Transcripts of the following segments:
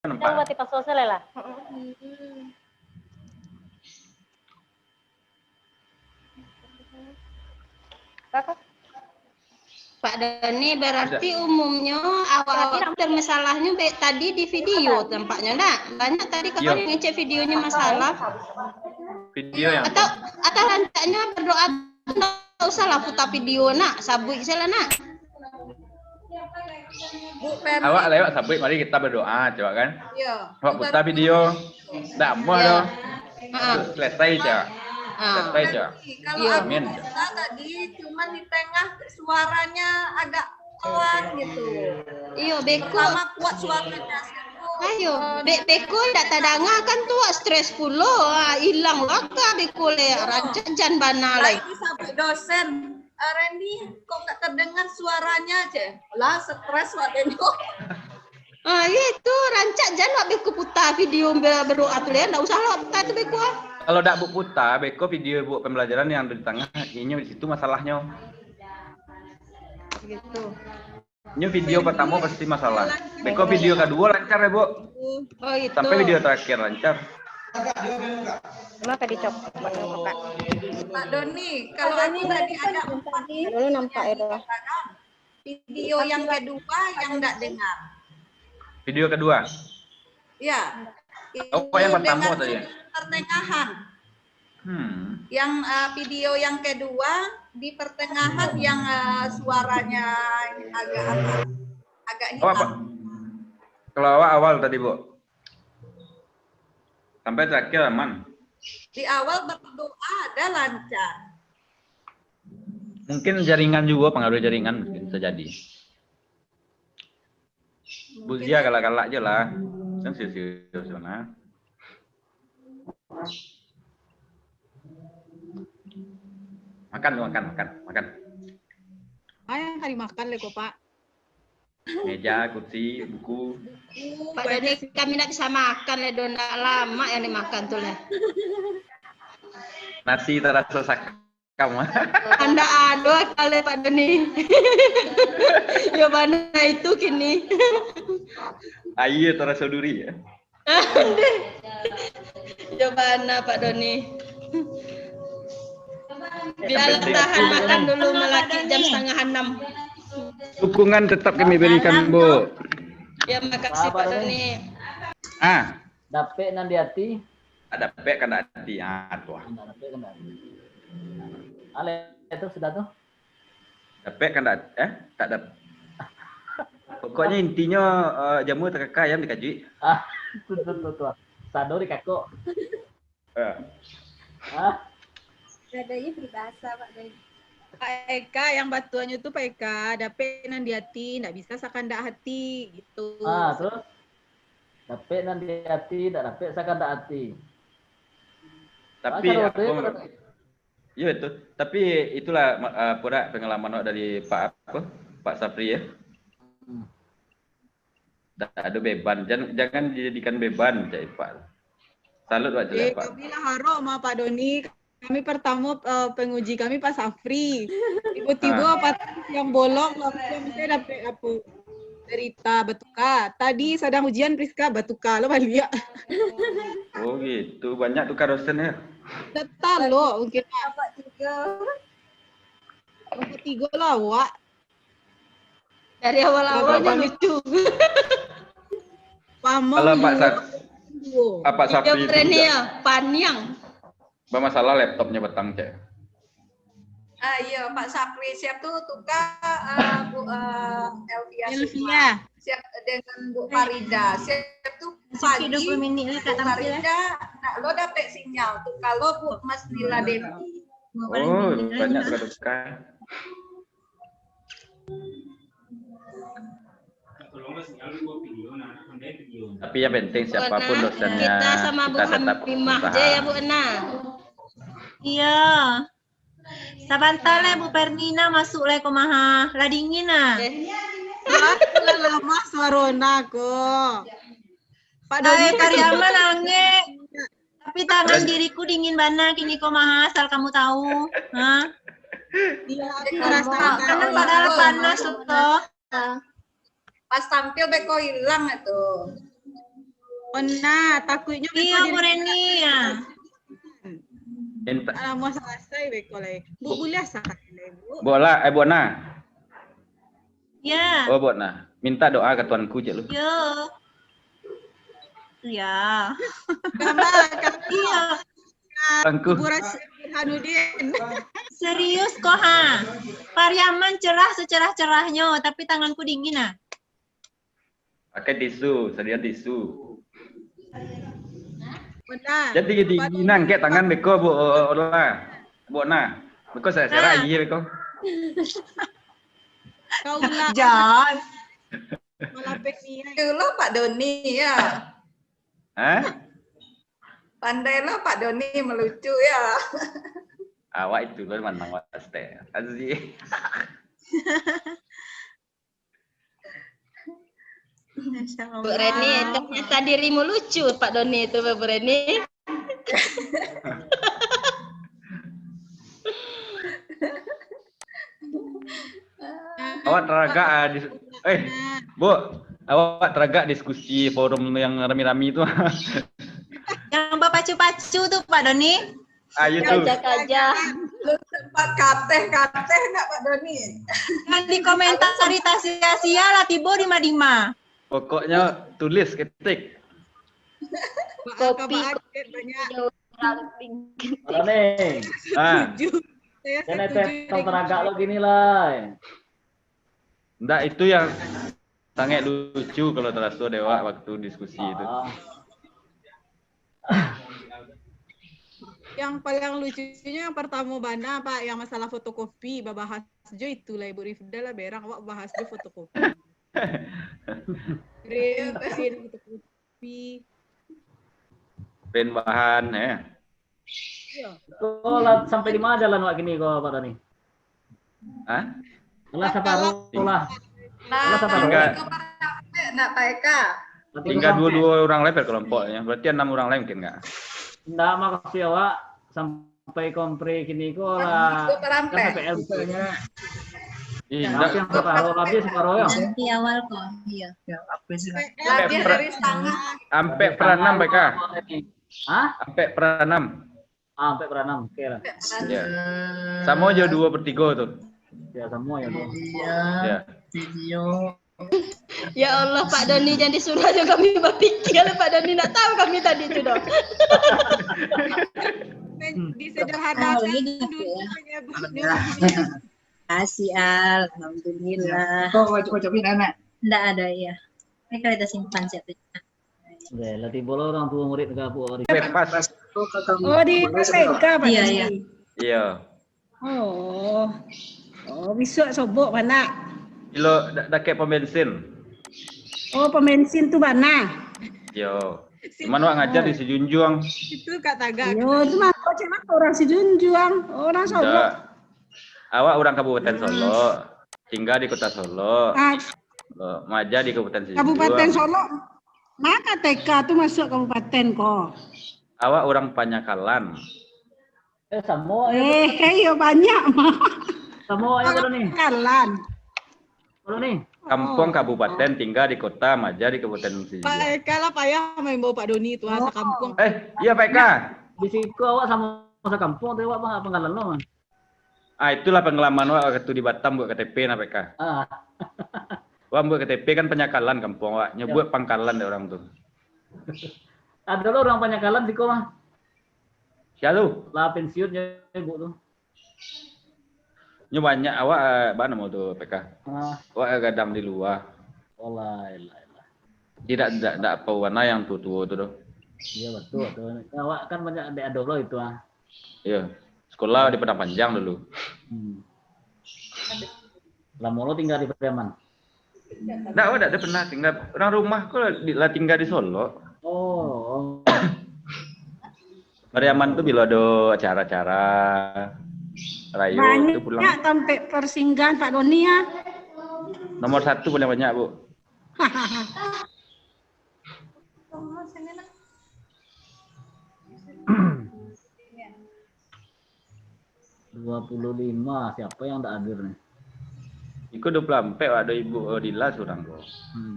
nampak. Buat tipe sosial lah. Kakak. Pak Dani berarti umumnya awal-awal masalahnya tadi di video tampaknya nak banyak tadi kalau ngecek videonya masalah Video yang atau rancaknya berdoa nggak usah lah putar video nak sabuk salah nak awak lewat sabit mari kita berdoa coba kan awak putar video tak mau doh selesai coba selesai coba kalau aku bisa tadi cuman di tengah suaranya agak pelan gitu. Iya beko pertama kuat suaranya ayo beko ndak tadanga kan tuh stres pula hilang laka beko le rancak jan bana lai lagi sampai dosen Randy kok nggak terdengar suaranya aja lah stres wadeno. Itu rancak jan wak beko putar video berdoa tuh le ndak usah lo putar tuh beko. Kalau tidak bu putar, beko video bu pembelajaran yang di tengah, ini di situ masalahnya. Gitu. Ini video pertama pasti masalah. Beko video kedua lancar ya bu. Oh itu. Sampai video terakhir lancar. Kenapa dicop? Pak Doni, kalau aku tadi ada Dulu nampak itu. video yang kedua yang nggak dengar. Video kedua. Ya. Oh, yang pertama dengan tadi ya? Pertengahan. Yang video yang kedua di pertengahan yang suaranya agak Oh, apa? Kalau awal tadi bu, sampai terakhir aman. Di awal berdoa ada lancar. Mungkin jaringan juga pengaruh jaringan mungkin bisa jadi. Bu Zia galak-galak aja lah. Kan serius sana. Makan. Yang kali makan le kok Pak. Meja, kursi, buku. Pak Dani kami nak bisa makan le don lama yang dimakan tuh le. Nasi terasa sakam. Anda ada kali Pak Dani. Ya mana itu kini. Ayo terasa duri ya. Ya mana Pak Doni. Biar tahan makan dulu melaki jam 5:30. Dukungan tetap kami berikan Bu. Ya makasih Pak Doni. Dapet nanti hati. Ada pek kan hati tuh. Dapet kan hati. Ale itu sudah tuh. Dapet kan tak ada. Pokoknya intinya jamu terkekah ayam dikaji. Tuh. Sadori kakak. Adanya peribahasa Pak Doni. Pak Eka yang batuannya tuh Pak Eka, dapet nanti hati, nggak bisa sakanda hati gitu. Terus dapet nanti hati, tidak dapet sakanda hati. Tapi iya itu. Tapi itulah pura pengalaman dari Pak Sapri ya. Ada beban, jangan dijadikan beban Cak Pak. Salut Pak Jelas Pak. Kami lah haro sama Pak Doni. Kami pertama penguji kami Pak Safri. Tiba-tiba Pak yang bolong langsung saya dapat apa? Derita batuka. Tadi sedang ujian Priska batuka lo lihat. Oh gitu, banyak tukar dosen ya. Data lo mungkin Bapak juga. Nomor 3 lah Wak. Dari awal-awalnya lucu. Kalau Pak Safri itu ya, Paniang. bermasalah laptopnya betang Cek. Iya Pak Sapri siap tuh tukar Bu Elvia. Siap dengan Bu Farida. Siap tuh pagi 20 menit lah Kak Farida. Nah, lo dapet sinyal tuh kalau Bu Mas Nila Devi. Oh, banyak tukar-tukar. Tapi yang penting siapapun dosennya kita sama Bu Hamimah aja ya Bu Ena. Iya. Sabantar le Bu Pernina masuk le kumaha. Lah dingin ah. Lama suarona kok. Pak Doni karyawan ange. Tapi tangan diriku dingin banget kini kumaha asal kamu tahu. Hah? Iya, Karena padahal panas loh. Pas tampil beko hilang itu. Pernah, takutnya Iya, Bu Reni ya. Minta mau selesai beko le. Bu boleh sakit le, Bu. bola Bona. Ya. Oh, Bona. Minta doa ke Tuanku je lu. Yo. Ya. Mama, Iya. Tuanku. kuburan Burhanuddin. Serius kok ha. Pariaman cerah secerah-cerahnya, tapi tanganku dingin ah. Pakai tisu, sedia tisu. Benar. Jadi dinang ke tangan beko Bona. Beko saya lagi beko. Kau lah Jangan. malah pek ni. Itulah Pak Doni ya. Hah? Pandailah Pak Doni melucu ya. Awak itu loh manang waste. Aziz. Bu Reni, ternyata dirimu lucu, Pak Doni itu, Bu Reni. Awak teragak Bu, awak teragak diskusi forum yang rami-rami itu. Yang berpacu-pacu tuh Pak Doni. Ayo tuh. Kajak-kajak. Lu sempat kateh enggak Pak Doni? Yang di komentar cerita sia-sia lah tibo di Madima. Pokoknya tulis ketik. Kopi. Banyak. Halo nih. Ah, Saya Jangan setuju. teragak lo gini lah. enggak itu yang sangat lucu kalau terasa Dewa waktu diskusi itu. Yang paling lucunya yang pertama Bana Pak, yang masalah fotokopi, bahas jo itulah Ibu Rifda lah berang awak bahas jo fotokopi. Rin fotokopi. Pen bahan ya. Kau lah sampai di mana jalan wak gini kau Pak Doni? Hah? Lah sampai lah. Nah, Tinggal- nak Pak Eka. Tinggal dua orang lain per kelompoknya. Berarti 6 orang lain mungkin enggak? Nggak makasih awak sampai kompre gini kok lah. Itu perampe. Kan PLT-nya. Iya, Nah, yang separuh habis separuh ya. Di awal kok. Iya. Latihan dari tangan. sampai peranam mereka. Hah? Sampai peranam. Sampai berenam. Oke lah. Ya. Sama aja 2/3 tuh. Ya semua ya. Bro. Ya. Ya Allah, Pak Doni jangan disuruh aja kami berpikir. Kalau Pak Doni nak tahu kami tadi itu dong. Disederhanakan dulu menyebutnya. Kasih alhamdulillah. Kok cobain anak? Enggak ada ya. Ini kita simpan siapa. Ya, latih bola orang tua murid enggak bu. Bebas. Oh di PPK Pak. Iya, iya. Iya. Oh. Oh besok sobok Bana. Kilo dak kayak pom bensin. Oh pembensin tuh Bana. Yo. Cuman wak ngajar di Sejunjuang. Itu Kak Taga. Yo itu mah cuma orang Sejunjuang, orang sobok. Enggak. Awak orang Kabupaten Solo. Tinggal di Kota Solo. Maja di Kabupaten Sejunjuang. Kabupaten Solo. Maka TK tuh masuk kabupaten kok. Awak orang Panyakalan. Semua ya. Yo banyak mah. Semua ya Pak Doni. Kalan. Pak Doni. Kampung Kabupaten tinggal di Kota, Maja di Kabupaten Pak Sejunjuang. Eka lah payah main bawa Pak Doni itu asa kampung. Iya Pak Eka. Di situ awak sama masa kampung tuh awak apa pengalaman lo? Itulah pengalaman wak waktu di Batam buat KTP nah PK. Wak buat KTP kan Penyakalan kampung wak, nyebut Pangkalan deh orang tuh. Ada lo orang Panyakalan di kau mah. Sialu, Lah pensiun ya ibu tuh. nyu banyak awak mana mau tuh PK. Wak gadang di luar. Olah. Tidak apa warna yang tua-tua tuh. Iya betul tuh. Awak kan banyak adik lo itu Iya. Sekolah di Padang Panjang dulu. Lama lo tinggal di Pariaman. Nggak, ada pernah tinggal orang rumah kok lah tinggal di Solo. Oh. Pariaman tuh bila ada acara-acara rayu itu pulang. Banyak sampai persinggahan Pak Doni ya. Nomor 1 paling banyak Bu. Dua 25 siapa yang tak hadir nih? Ikut 24 ada Ibu Dila surang kok.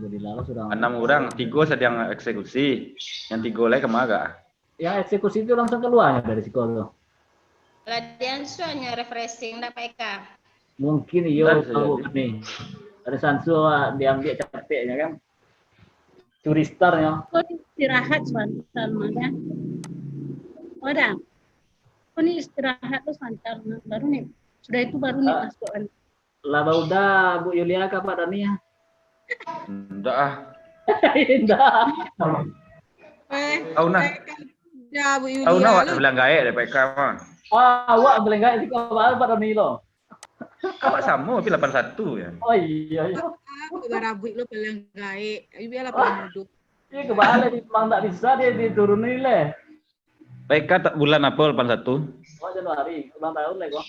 Jadi lalu sudah. 6 orang, 3 sedang eksekusi. Yang 3 lain kemana? Yang eksekusi itu langsung keluar dari sekolah. Latihan soalnya refreshing dapat Eka. Mungkin iya Bisa tahu jadi. nih. Ada Sansu diambil capeknya kan. Curi starnya. Kau istirahat sebentar kan? Udah. Kau ini istirahat tuh sebentar, baru nih. Sudah itu baru nih masuk kan. Laba udah Bu Yulia ke Pak Dani ya? Enggak ah. Enggak. Tahu nah. Ya, Bu Yulia. Tahu nah lu bilang gaek dari PK mah. Awak boleh enggak sih kalau Pak Dani lo? Kau sama tapi 81 ya. Oh iya iya. aku barabuit lu paling gaek. Ayo biarlah paling duduk. Ini kebalik memang tak bisa dia diturunin le. PK tak bulan apa 81? Oh Januari, ulang tahun le kok.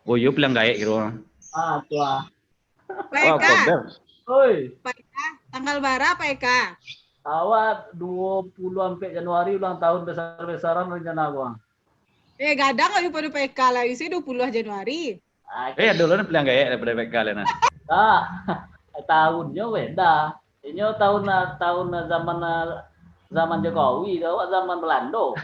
Oh iya bilang gaek gitu. Ah, tua. Wah, Eka, kober. Oi, tanggal berapa Eka? awak 20 sampai Januari ulang tahun besar-besaran rencana gua. Gadang ayo pada PK lah, isi 20 Januari. Dulu nih bilang gaek daripada PK lah nah. Ah, tahunnya beda. Ini tahun zaman Jokowi, awak zaman Belanda.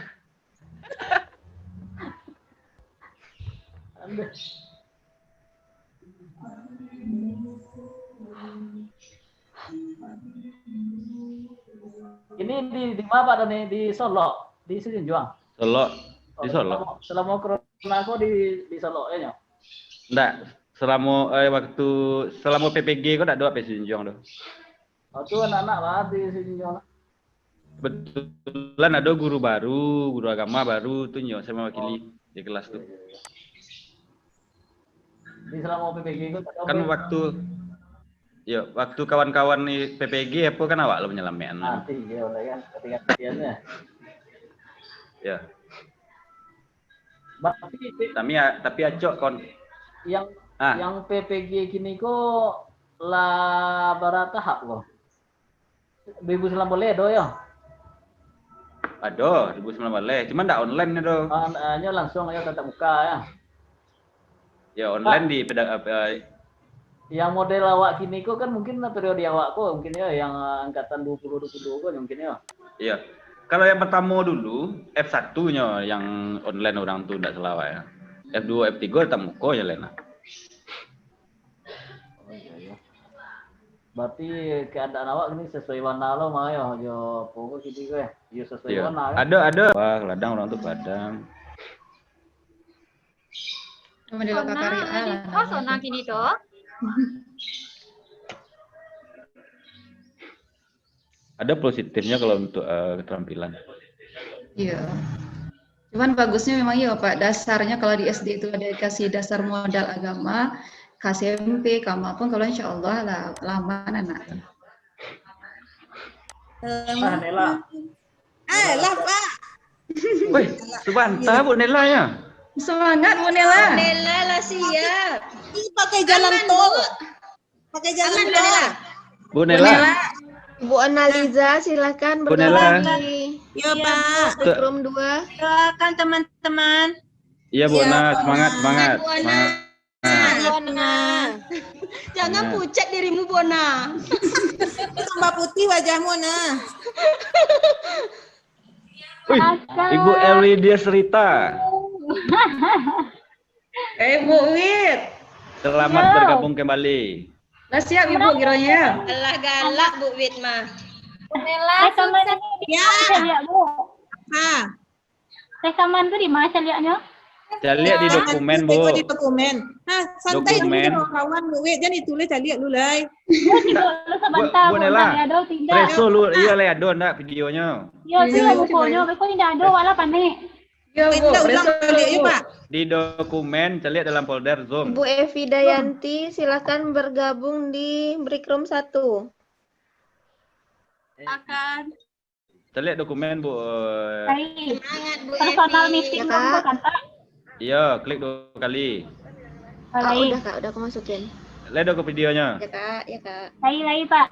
Ini di mana Pak Dani? Di Solo, di Sijunjuang. Solo. Di Solo. Selama corona aku di Solo ya. Enggak, selama PPG kok enggak ada Sinjong tuh. Oh, tuh anak-anak banget di Sijunjuang. Kebetulan ada guru baru, guru agama baru tuh nyok saya mewakili di kelas tuh. Di selama PPG itu Kan waktu kawan-kawan nih PPG apa kan awak lo penyelaman. nanti ya udah kan ketika Ya. Tapi acok kon yang PPG kini kok lah barat tahap loh. 2019 do ya. Ada 2019, cuman enggak online nih do. Hanya langsung aja tatap muka ya. Ya online di Yang model awak kini kok kan mungkin periode awak kok mungkin ya yang angkatan 2022 kok mungkin ya. Iya. Kalau yang pertama dulu F1-nya yang online orang tuh enggak selawat ya. F2, F3 tatap muka ya Lena. Oh iya. Berarti keadaan awak ini sesuai warna lo mah ya, yo pokok gitu ya. Yo sesuai warna. Ada. Wah, ladang orang tuh ladang. Model KKRIA. Oh, sona kini toh. Ada positifnya kalau untuk keterampilan. Iya. Cuman bagusnya memang iya Pak, dasarnya kalau di SD itu ada dikasih dasar modal agama, KSMP, KAMA pun kalau insya Allah lah lama anaknya. Nela. Lah Pak. Wih, sebentar Bu Nela ya. Semangat Bu Nela. Nela lah siap. Ini pakai jalan tol. Pakai jalan tol. Bu Nela. Bu Analiza, silakan Bu Nela. berbagi. Ya, Pak. Room 2. Silakan teman-teman. Iya Bu Nela, semangat. Bona. Jangan pucat dirimu Bona. Tambah putih wajahmu nah. Wih, Ibu Elidia Serita. Bu Wit. Selamat bergabung kembali. Lah siap Ibu kiranya. Alah galak Bu Wit mah. Nela, Ya. Lihat Bu. Rekaman tuh di mana saya lihatnya? Saya lihat di dokumen Bu. Di dokumen. Santai Dokumen. dulu kawan Bu Wit, jangan ditulis saya lihat dulu lah. Lu sebentar Bu Nela. ada tidak. Preso lu, iya le ada enggak videonya? Ya, tu lah bukunya. Kau tidak ada wala panik. Ya Bu, Kita ulang balik yuk Pak. Di dokumen saya lihat dalam folder Zoom. Bu Evi Dayanti, silakan bergabung di break room 1. akan. Saya lihat dokumen Bu. Baik. Semangat Bu Personal Evi. meeting Ya, dong Kak. kan tak? Iya, klik 2 kali. Baik. Udah aku masukin. Lihat ke videonya. Ya Kak. Baik Pak.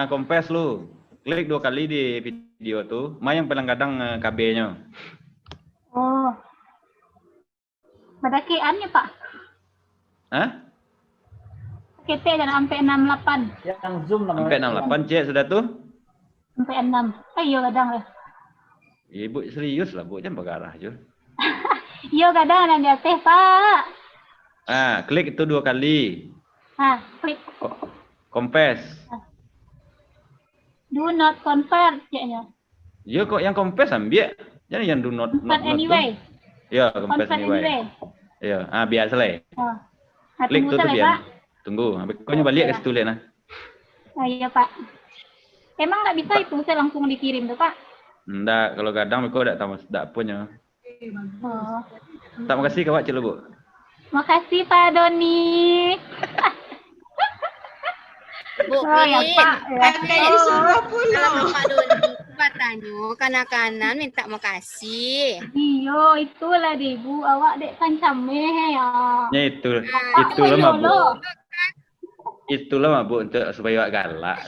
Kompres lu. Klik 2 kali di video tuh. Yang paling kadang KB-nya. Oh. Badakian ya Pak? Hah? ketek jangan sampai 68. Yang Zoom namanya. Sampai 68 cek sudah tuh. Sampai 6. Iya kadang lah. Ibu serius lah bu, jangan bergarah Jul. Iya kadang ada teh Pak. Klik itu 2 kali. Klik. Kompes. Do not convert ceknya. Iya kok yang kompes ambil. Jangan yang do not. Convert anyway. Iya, kompes anyway. Iya, biar selesai. Klik tunggu tuh selesai, biar. Pak. Tunggu, kau nyoba lihat ke situ lihat nah. Iya Pak. Emang nggak bisa itu saya langsung dikirim tuh Pak? Enggak, kalau kadang kau tidak punya. Terima kasih kawak celo bu. Makasih Pak Doni. Bu, ya Pak. disuruh pula. Pak Doni katanya kanak-kanak minta makasih. Iya, itulah deh Bu, awak dek kan cameh ya. Ya itulah mabuk. Itulah mabuk untuk supaya awak galak.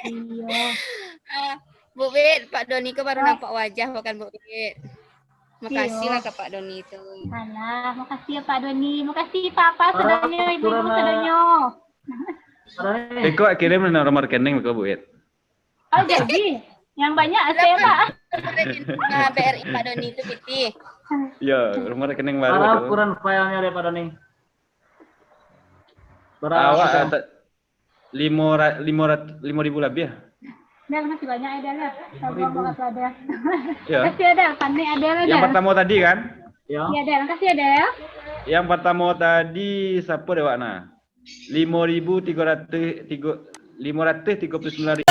Iya. Bu Bet, Pak Doni ke baru nampak wajah bukan Bu Bet. Makasih lah ke Pak Doni itu. Alah, makasih ya Pak Doni. Makasih Papa sedonyo, Ibu sedonyo. Kau kirim nomor rekening ke Bu Bet. Oh jadi, yang banyak saya Pak. BRI Pak Doni itu Piti. Iya, nomor rekening baru. Berapa ukuran filenya deh Pak Doni? Awak 5.000 lebih ya? Del masih banyak ada lah. Kalau mau ada. Ya. Kasih ada, panik ada lah. Yang pertama tadi kan? Ya. Iya Del, kasih ada ya. Yang pertama tadi siapa deh Wakna? 5.339.